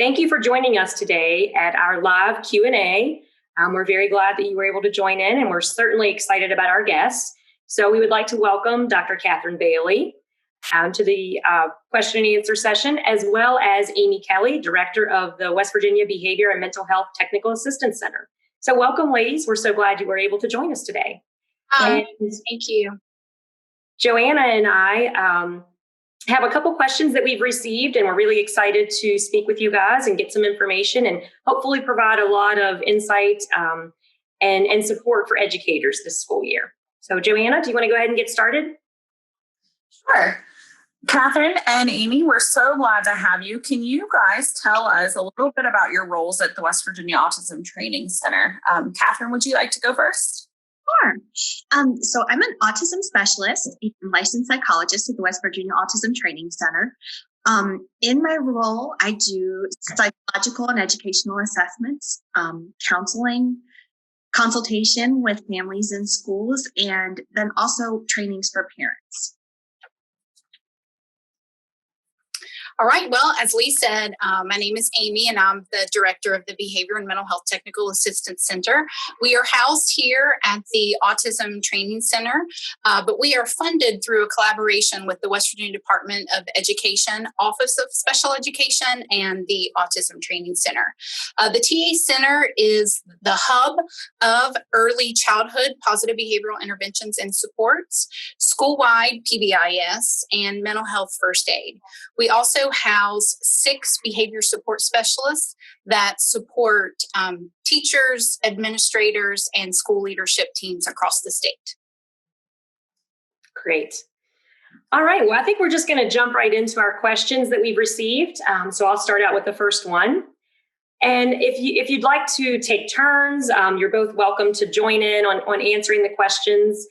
Thank you for joining us today at our live Q&A. We're very glad that you were able to join in, and we're certainly excited about our guests. So we would like to welcome Dr. Catherine Bailey to the question and answer session, as well as Amy Kelly, Director of the West Virginia Behavior and Mental Health Technical Assistance Center. So welcome, ladies. We're so glad you were able to join us today. Thank you. Joanna and I have a couple questions that we've received, and we're really excited to speak with you guys and get some information and hopefully provide a lot of insight and support for educators this school year. So Joanna, do you want to go ahead and get started? Sure. Catherine and Amy, we're so glad to have you. Can you guys tell us a little bit about your roles at the West Virginia Autism Training Center? Catherine, would you like to go first? Sure. So I'm an autism specialist and licensed psychologist at the West Virginia Autism Training Center. In my role, I do psychological and educational assessments, counseling, consultation with families in schools, and then also trainings for parents. All right. Well, as Lee said, my name is Amy, and I'm the director of the Behavior and Mental Health Technical Assistance Center. We are housed here at the Autism Training Center, but we are funded through a collaboration with the West Virginia Department of Education, Office of Special Education, and the Autism Training Center. The TA Center is the hub of early childhood positive behavioral interventions and supports, school-wide PBIS, and mental health first aid. We also house 6 behavior support specialists that support teachers, administrators, and school leadership teams across the state. Great. All right. Well, I think we're just going to jump right into our questions that we've received. So I'll start out with the first one. And if you'd like to take turns, you're both welcome to join in on answering the questions.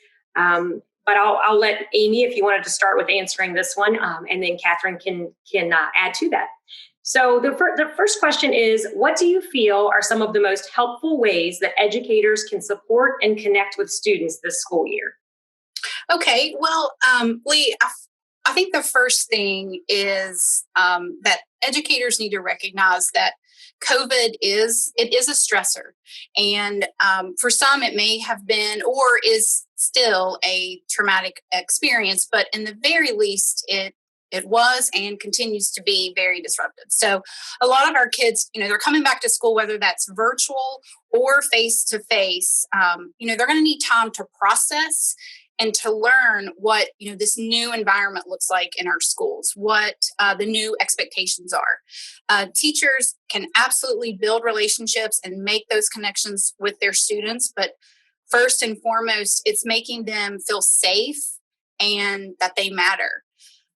But I'll let Amy, if you wanted to start with answering this one, and then Catherine can add to that. So the first question is, what do you feel are some of the most helpful ways that educators can support and connect with students this school year? Okay, well, Lee, I think the first thing is that educators need to recognize that COVID is a stressor. And for some, it may have been or is still a traumatic experience, but in the very least, it was and continues to be very disruptive. So a lot of our kids, they're coming back to school, whether that's virtual or face-to-face, they're going to need time to process and to learn what, this new environment looks like in our schools, what the new expectations are. Teachers can absolutely build relationships and make those connections with their students, but first and foremost, it's making them feel safe and that they matter.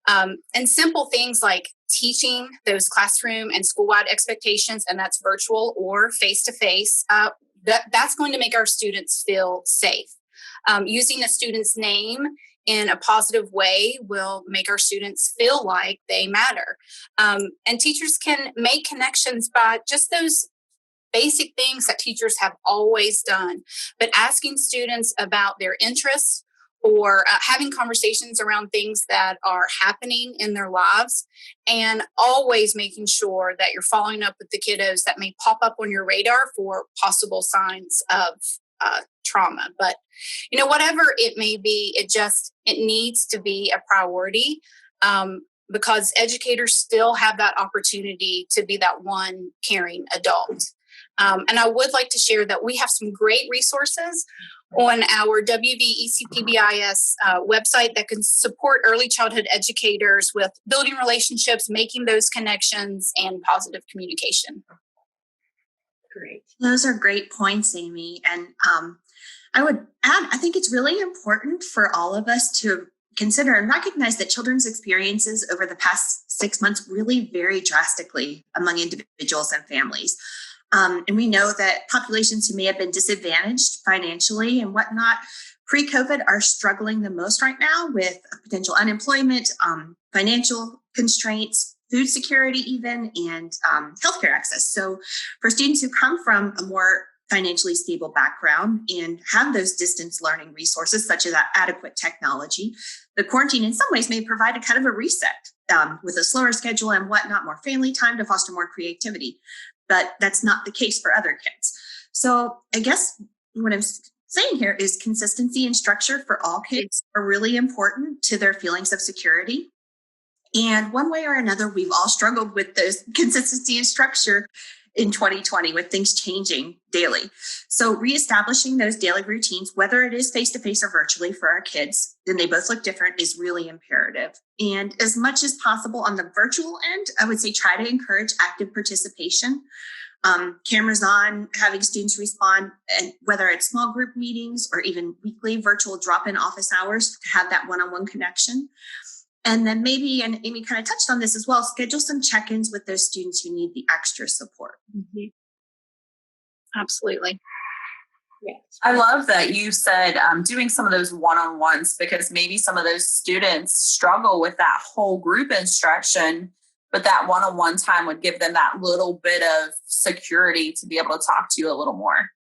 And simple things like teaching those classroom and school-wide expectations, and that's virtual or face-to-face, that's going to make our students feel safe. Using a student's name in a positive way will make our students feel like they matter. And teachers can make connections by just those basic things that teachers have always done, but asking students about their interests or having conversations around things that are happening in their lives, and always making sure that you're following up with the kiddos that may pop up on your radar for possible signs of trauma. But, whatever it may be, it needs to be a priority because educators still have that opportunity to be that one caring adult. And I would like to share that we have some great resources on our WVECPBIS website that can support early childhood educators with building relationships, making those connections, and positive communication. Great. Those are great points, Amy. And I would add, I think it's really important for all of us to consider and recognize that children's experiences over the past 6 months really vary drastically among individuals and families. And we know that populations who may have been disadvantaged financially and whatnot pre-COVID are struggling the most right now with potential unemployment, financial constraints, food security even, and healthcare access. So for students who come from a more financially stable background and have those distance learning resources, such as adequate technology, the quarantine in some ways may provide a kind of a reset with a slower schedule and whatnot, more family time to foster more creativity. But that's not the case for other kids. So I guess what I'm saying here is consistency and structure for all kids are really important to their feelings of security. And one way or another, we've all struggled with this consistency and structure in 2020 with things changing daily. So reestablishing those daily routines, whether it is face-to-face or virtually for our kids, and they both look different, is really imperative. And as much as possible on the virtual end, I would say try to encourage active participation. Cameras on, having students respond, and whether it's small group meetings or even weekly virtual drop-in office hours to have that one-on-one connection. And then maybe, and Amy kind of touched on this as well, schedule some check-ins with those students who need the extra support. Mm-hmm. Absolutely. Yeah. I love that you said doing some of those one-on-ones, because maybe some of those students struggle with that whole group instruction, but that one-on-one time would give them that little bit of security to be able to talk to you a little more.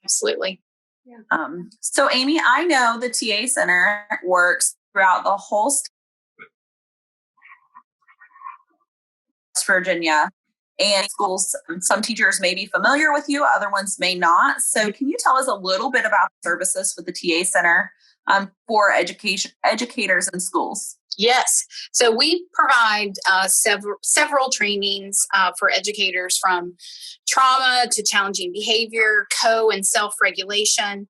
Absolutely. Yeah. So Amy, I know the TA Center works throughout the whole state of Virginia, and schools. Some teachers may be familiar with you, other ones may not. So can you tell us a little bit about services with the TA Center for educators in schools? Yes. So we provide several trainings for educators, from trauma to challenging behavior, and self-regulation,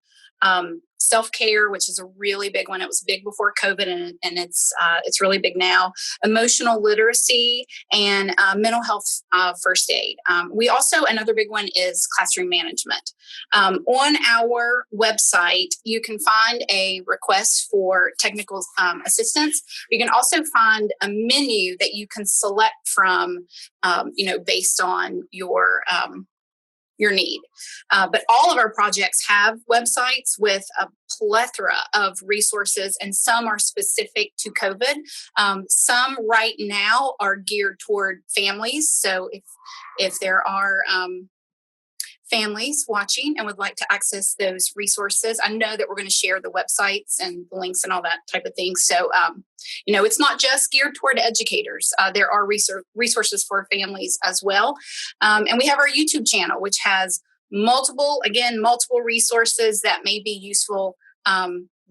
self-care, which is a really big one. It was big before COVID, and it's really big now. Emotional literacy and mental health first aid. We also, another big one is classroom management. On our website, you can find a request for technical assistance. You can also find a menu that you can select from, based on your need. But all of our projects have websites with a plethora of resources, and some are specific to COVID. Some right now are geared toward families. So if there are families watching and would like to access those resources, I know that we're going to share the websites and the links and all that type of thing. So, it's not just geared toward educators. There are resources for families as well. And we have our YouTube channel, which has multiple resources that may be useful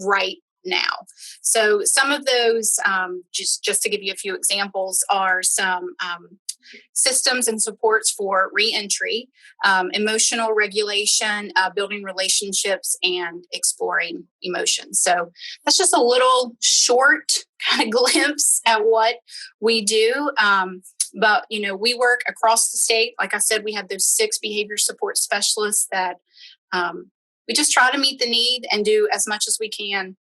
right now. So some of those, just to give you a few examples, are some systems and supports for reentry, emotional regulation, building relationships, and exploring emotions. So that's just a little short kind of glimpse at what we do. But, we work across the state. Like I said, we have those 6 behavior support specialists that we just try to meet the need and do as much as we can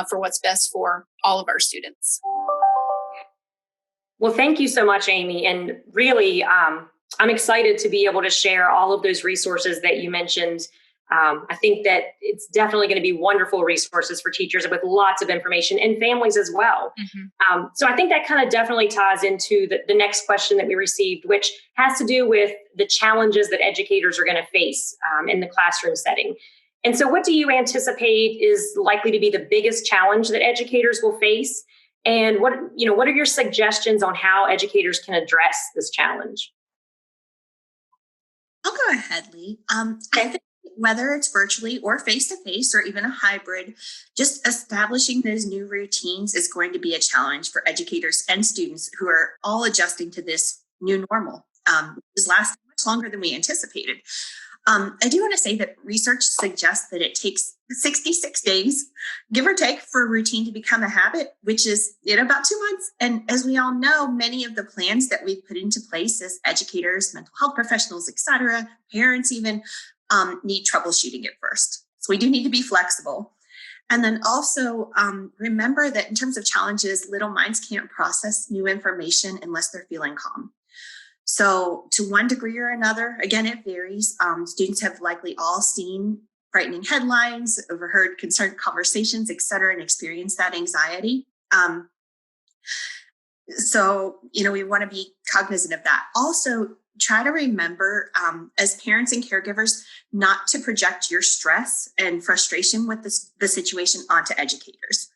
for what's best for all of our students. Well, thank you so much, Amy. And really, I'm excited to be able to share all of those resources that you mentioned. I think that it's definitely going to be wonderful resources for teachers with lots of information, and families as well. Mm-hmm. So I think that kind of definitely ties into the next question that we received, which has to do with the challenges that educators are going to face in the classroom setting. And so what do you anticipate is likely to be the biggest challenge that educators will face? And what are your suggestions on how educators can address this challenge? I'll go ahead, Lee. I think whether it's virtually or face-to-face or even a hybrid, just establishing those new routines is going to be a challenge for educators and students who are all adjusting to this new normal, which is lasting much longer than we anticipated. I do want to say that research suggests that it takes 66 days, give or take, for a routine to become a habit, which is about 2 months. And as we all know, many of the plans that we've put into place as educators, mental health professionals, et cetera, parents even, need troubleshooting at first. So we do need to be flexible. And then also remember that in terms of challenges, little minds can't process new information unless they're feeling calm. So to one degree or another, again, it varies. Students have likely all seen frightening headlines, overheard concerned conversations, et cetera, and experienced that anxiety. So we want to be cognizant of that. Also, try to remember as parents and caregivers not to project your stress and frustration with the situation onto educators.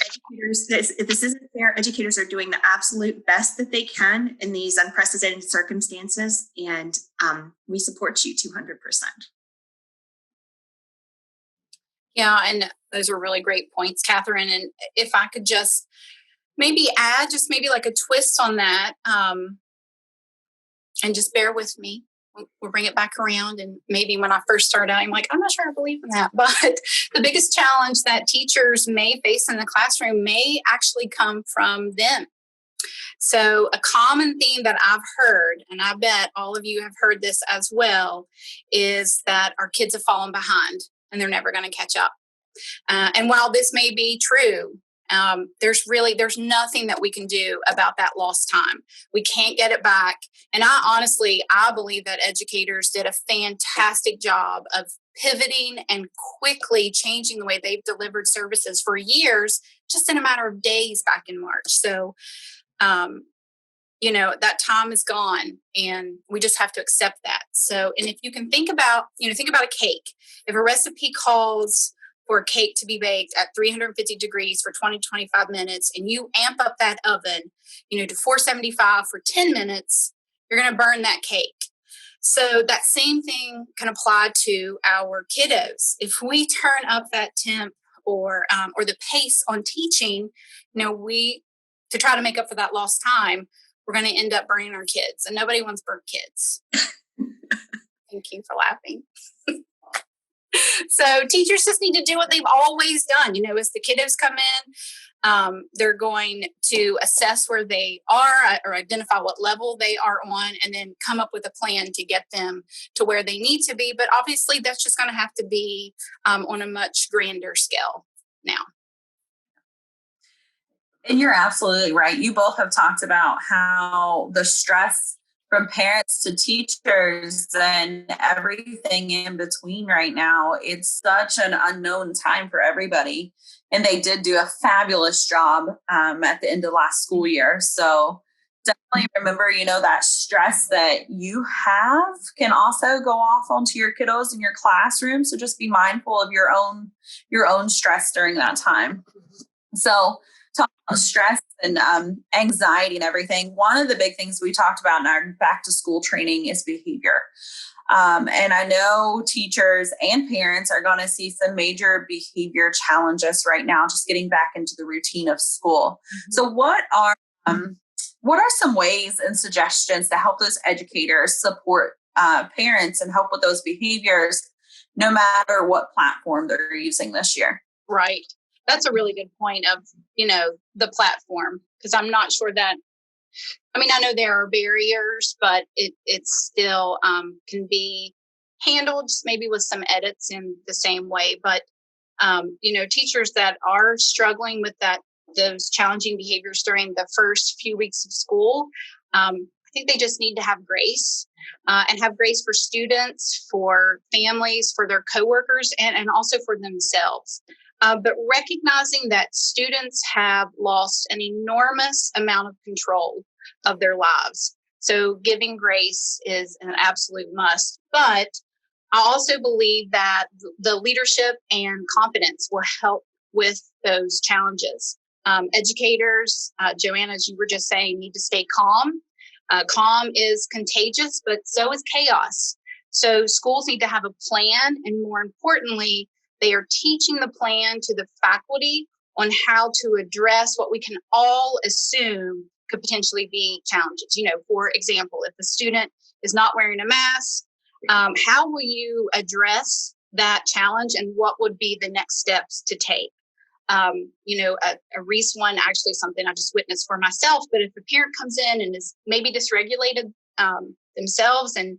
Educators, this isn't fair. Educators are doing the absolute best that they can in these unprecedented circumstances, and we support you 200%. Yeah, and those are really great points, Catherine. And if I could just maybe add just maybe like a twist on that, and just bear with me. We'll bring it back around. And maybe when I first started out, I'm like, I'm not sure I believe in that. But the biggest challenge that teachers may face in the classroom may actually come from them. So a common theme that I've heard, and I bet all of you have heard this as well, is that our kids have fallen behind and they're never going to catch up. And while this may be true, there's nothing that we can do about that lost time. We can't get it back. And I believe that educators did a fantastic job of pivoting and quickly changing the way they've delivered services for years, just in a matter of days back in March. So, that time is gone and we just have to accept that. So, and if you can think about a cake, if a recipe calls for a cake to be baked at 350 degrees for 20 to 25 minutes, and you amp up that oven, to 475 for 10 minutes, you're going to burn that cake. So that same thing can apply to our kiddos. If we turn up that temp or the pace on teaching, to try to make up for that lost time, we're going to end up burning our kids, and nobody wants burnt kids. Thank you for laughing. So teachers just need to do what they've always done. As the kiddos come in, they're going to assess where they are or identify what level they are on, and then come up with a plan to get them to where they need to be. But obviously that's just going to have to be on a much grander scale now. And you're absolutely right. You both have talked about how the stress from parents to teachers and everything in between right now, it's such an unknown time for everybody. And they did do a fabulous job at the end of last school year. So definitely remember, that stress that you have can also go off onto your kiddos in your classroom. So just be mindful of your own stress during that time. So talk about stress and anxiety and everything. One of the big things we talked about in our back to school training is behavior. And I know teachers and parents are going to see some major behavior challenges right now, just getting back into the routine of school. Mm-hmm. So what are some ways and suggestions to help those educators support parents and help with those behaviors, no matter what platform they're using this year? Right. That's a really good point of, the platform, because I'm not sure that, I know there are barriers, but it still can be handled just maybe with some edits in the same way. But, teachers that are struggling with those challenging behaviors during the first few weeks of school, I think they just need to have grace and have grace for students, for families, for their coworkers, and also for themselves. But recognizing that students have lost an enormous amount of control of their lives. So giving grace is an absolute must. But I also believe that the leadership and confidence will help with those challenges. Educators, Joanna, as you were just saying, need to stay calm. Calm is contagious, but so is chaos. So schools need to have a plan, and more importantly, they are teaching the plan to the faculty on how to address what we can all assume could potentially be challenges. For example, if a student is not wearing a mask, how will you address that challenge, and what would be the next steps to take? A recent one, actually something I just witnessed for myself, but if a parent comes in and is maybe dysregulated themselves and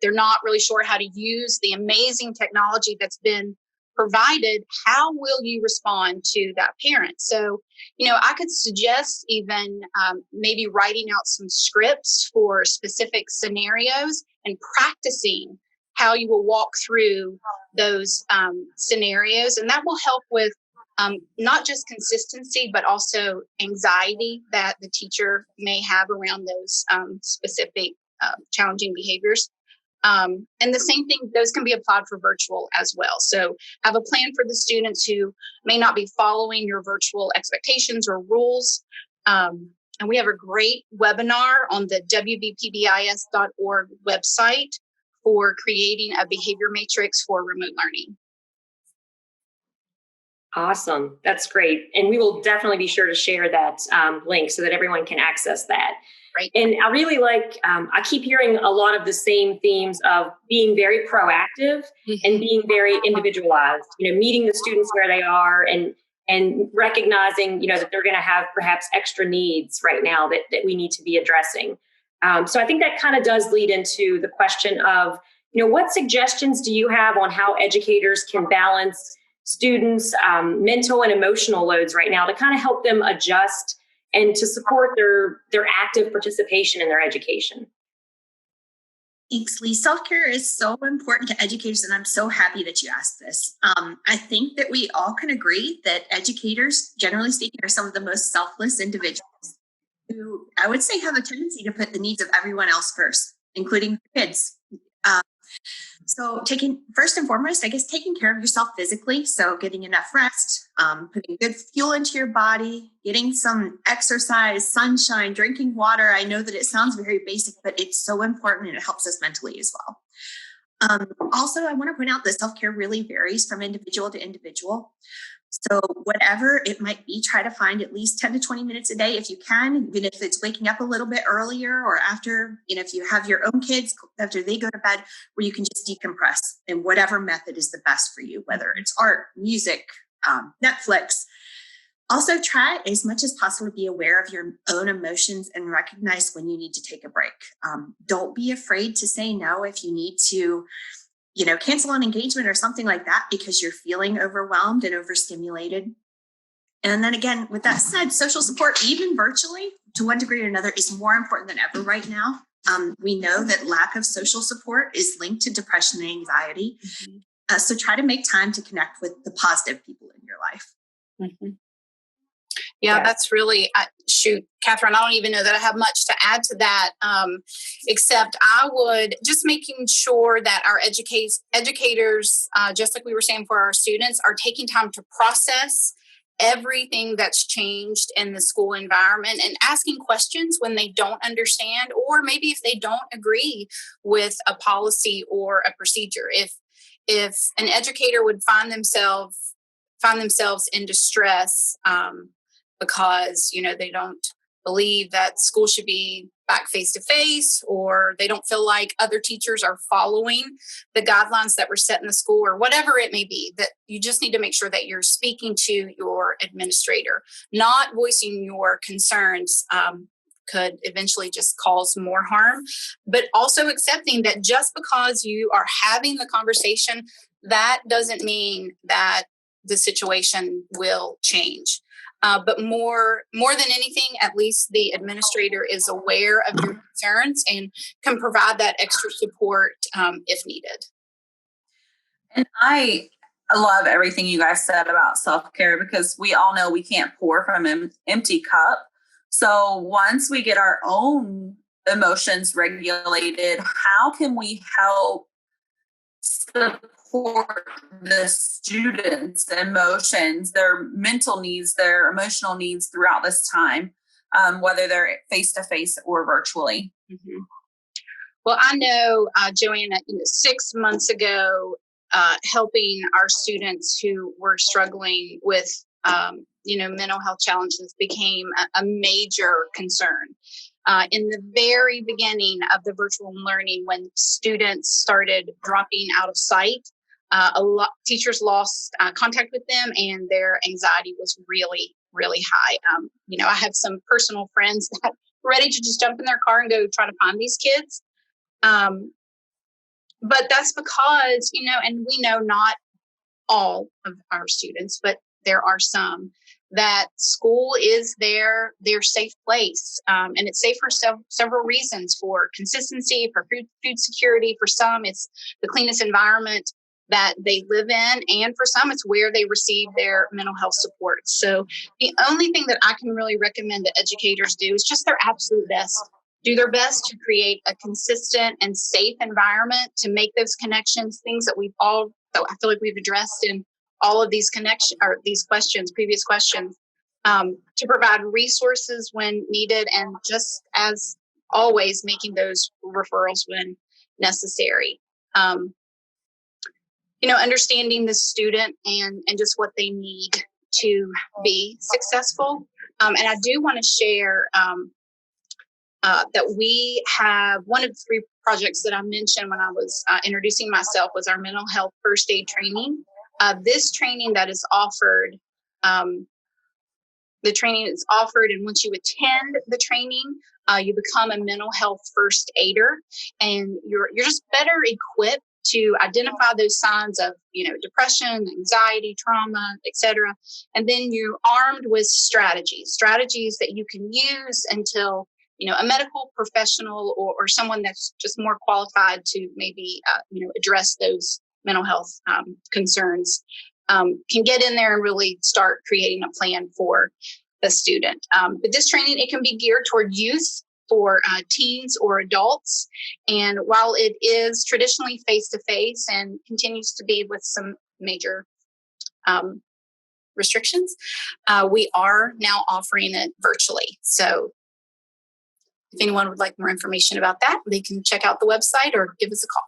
they're not really sure how to use the amazing technology that's been provided, how will you respond to that parent? So, I could suggest even maybe writing out some scripts for specific scenarios and practicing how you will walk through those scenarios. And that will help with not just consistency, but also anxiety that the teacher may have around those specific challenging behaviors. And the same thing, those can be applied for virtual as well. So have a plan for the students who may not be following your virtual expectations or rules. And we have a great webinar on the wvpbis.org website for creating a behavior matrix for remote learning. Awesome. That's great. And we will definitely be sure to share that link so that everyone can access that. Right. And I really like, I keep hearing a lot of the same themes of being very proactive and being very individualized, meeting the students where they are and recognizing, that they're going to have perhaps extra needs right now that we need to be addressing. So I think that kind of does lead into the question of, what suggestions do you have on how educators can balance students' mental and emotional loads right now to kind of help them adjust and to support their active participation in their education? Thanks, Lee. Self-care is so important to educators, and I'm so happy that you asked this. I think that we all can agree that educators, generally speaking, are some of the most selfless individuals who I would say have a tendency to put the needs of everyone else first, including kids. So first and foremost, I guess, taking care of yourself physically. So getting enough rest, putting good fuel into your body, getting some exercise, sunshine, drinking water. I know that it sounds very basic, but it's so important and it helps us mentally as well. Also, I want to point out that self-care really varies from individual to individual. So whatever it might be, try to find at least 10 to 20 minutes a day if you can, even if it's waking up a little bit earlier or after, if you have your own kids, after they go to bed, where you can just decompress in whatever method is the best for you, whether it's art, music, Netflix. Also, try as much as possible to be aware of your own emotions and recognize when you need to take a break. Don't be afraid to say no if you need to cancel an engagement or something like that because you're feeling overwhelmed and overstimulated. And then again, with that said, social support, even virtually, to one degree or another, is more important than ever right now. We know that lack of social support is linked to depression and anxiety. So try to make time to connect with the positive people in your life. Mm-hmm. Yeah, that's really, Catherine, I don't even know that I have much to add to that, except I would just making sure that our educators, just like we were saying for our students, are taking time to process everything that's changed in the school environment and asking questions when they don't understand, or maybe if they don't agree with a policy or a procedure. If an educator would find themselves in distress, because they don't believe that school should be back face to face, or they don't feel like other teachers are following the guidelines that were set in the school, or whatever it may be, that you just need to make sure that you're speaking to your administrator. Not voicing your concerns could eventually just cause more harm, but also accepting that just because you are having the conversation, that doesn't mean that the situation will change. But more than anything, at least the administrator is aware of your concerns and can provide that extra support if needed. And I love everything you guys said about self-care, because we all know we can't pour from an empty cup. So once we get our own emotions regulated, how can we help support the students' emotions, their mental needs, their emotional needs throughout this time, whether they're face-to-face or virtually? Mm-hmm. Well, I know, Joanna, 6 months ago, helping our students who were struggling with, mental health challenges became a major concern. In the very beginning of the virtual learning, when students started dropping out of sight, a lot teachers lost contact with them, and their anxiety was really, really high. I have some personal friends that were ready to just jump in their car and go try to find these kids. But that's because, and we know not all of our students, but there are some, that school is their safe place. And it's safe for several reasons: for consistency, for food security. For some, it's the cleanest environment. that they live in, and for some, it's where they receive their mental health support. So the only thing that I can really recommend that educators do is just their absolute best. Do their best to create a consistent and safe environment to make those connections, things that I feel like we've addressed in all of these previous questions, to provide resources when needed, and just as always, making those referrals when necessary. Understanding the student and just what they need to be successful. And I do want to share that we have one of the 3 projects that I mentioned when I was introducing myself was our mental health first aid training. This training that is offered, the training is offered, and once you attend the training, you become a mental health first aider, and you're just better equipped to identify those signs of, depression, anxiety, trauma, etc. And then you're armed with strategies that you can use until, a medical professional or someone that's just more qualified to maybe, address those mental health concerns, can get in there and really start creating a plan for the student. But this training, it can be geared toward youth, for teens or adults. And while it is traditionally face-to-face and continues to be with some major restrictions, we are now offering it virtually. So if anyone would like more information about that, they can check out the website or give us a call.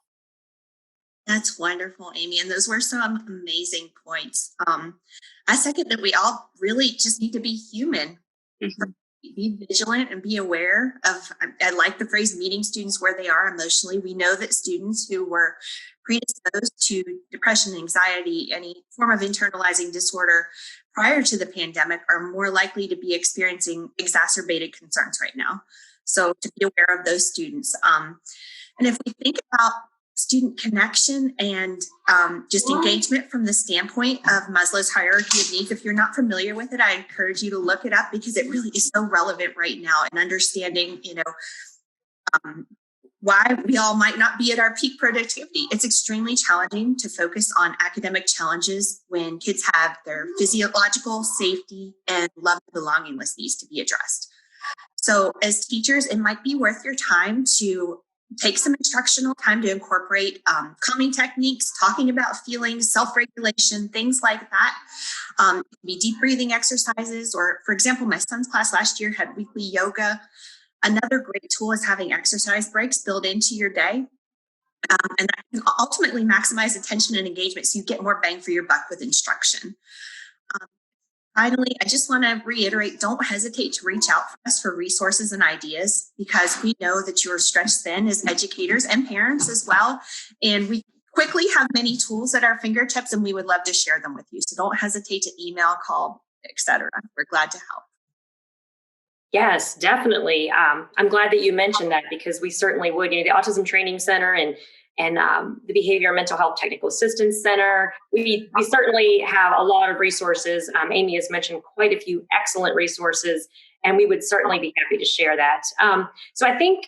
That's wonderful, Amy. And those were some amazing points. I second that we all really just need to be human. Mm-hmm. Be vigilant and be aware of, I like the phrase, meeting students where they are emotionally. We know that students who were predisposed to depression, anxiety, any form of internalizing disorder prior to the pandemic are more likely to be experiencing exacerbated concerns right now. So to be aware of those students. And if we think about student connection and just engagement from the standpoint of Maslow's hierarchy of needs. If you're not familiar with it, I encourage you to look it up because it really is so relevant right now in understanding, why we all might not be at our peak productivity. It's extremely challenging to focus on academic challenges when kids have their physiological, safety, and love and belongingness needs to be addressed. So as teachers, it might be worth your time to take some instructional time to incorporate calming techniques, talking about feelings, self-regulation, things like that. Be deep breathing exercises, or for example, my son's class last year had weekly yoga. Another great tool is having exercise breaks built into your day. And that can ultimately maximize attention and engagement so you get more bang for your buck with instruction. Finally, I just want to reiterate, don't hesitate to reach out for us for resources and ideas, because we know that you're stretched thin as educators and parents as well. And we quickly have many tools at our fingertips, and we would love to share them with you. So don't hesitate to email, call, etc. We're glad to help. Yes, definitely. I'm glad that you mentioned that, because we certainly would. The Autism Training Center and the Behavior and Mental Health Technical Assistance Center. We certainly have a lot of resources. Amy has mentioned quite a few excellent resources, and we would certainly be happy to share that. So I think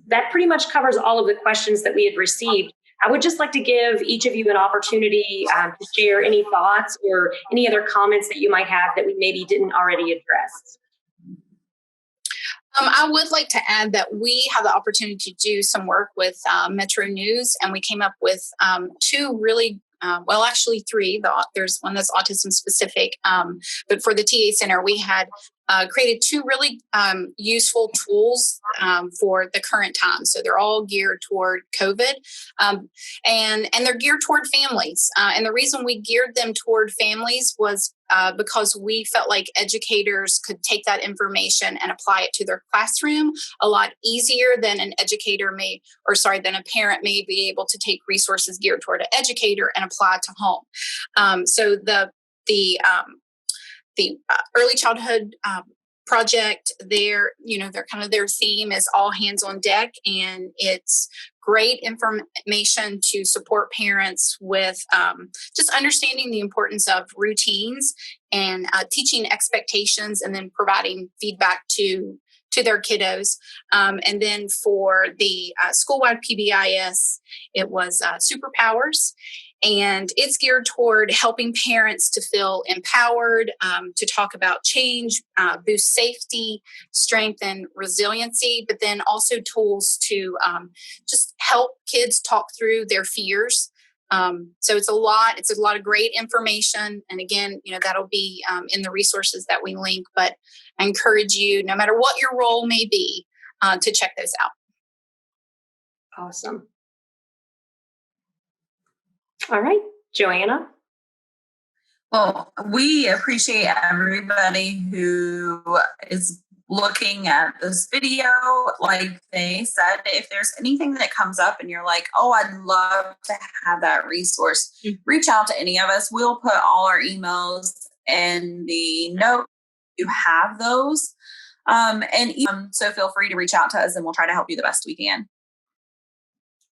that pretty much covers all of the questions that we had received. I would just like to give each of you an opportunity to share any thoughts or any other comments that you might have that we maybe didn't already address. I would like to add that we have the opportunity to do some work with Metro News, and we came up with 2 really, actually 3. There's one that's autism specific, but for the TA Center, we had created 2 really useful tools for the current time. So they're all geared toward COVID, and they're geared toward families. And the reason we geared them toward families was because we felt like educators could take that information and apply it to their classroom a lot easier than than a parent may be able to take resources geared toward an educator and apply it to home. So the early childhood project, their theme is all hands on deck, and it's great information to support parents with just understanding the importance of routines and teaching expectations, and then providing feedback to their kiddos. And then for the school-wide PBIS, it was superpowers. And it's geared toward helping parents to feel empowered, to talk about change, boost safety, strengthen resiliency, but then also tools to just help kids talk through their fears. So it's a lot of great information. And again, that'll be in the resources that we link, but I encourage you, no matter what your role may be, to check those out. Awesome. All right, Joanna. Well, we appreciate everybody who is looking at this video. Like they said, if there's anything that comes up and you're like, oh, I'd love to have that resource, reach out to any of us. We'll put all our emails in the note. You have those. So feel free to reach out to us and we'll try to help you the best we can.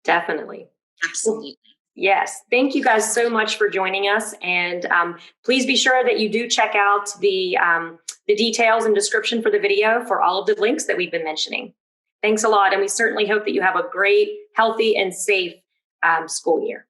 Definitely. Absolutely. Yes. Thank you guys so much for joining us. And please be sure that you do check out the details and description for the video for all of the links that we've been mentioning. Thanks a lot. And we certainly hope that you have a great, healthy, and safe school year.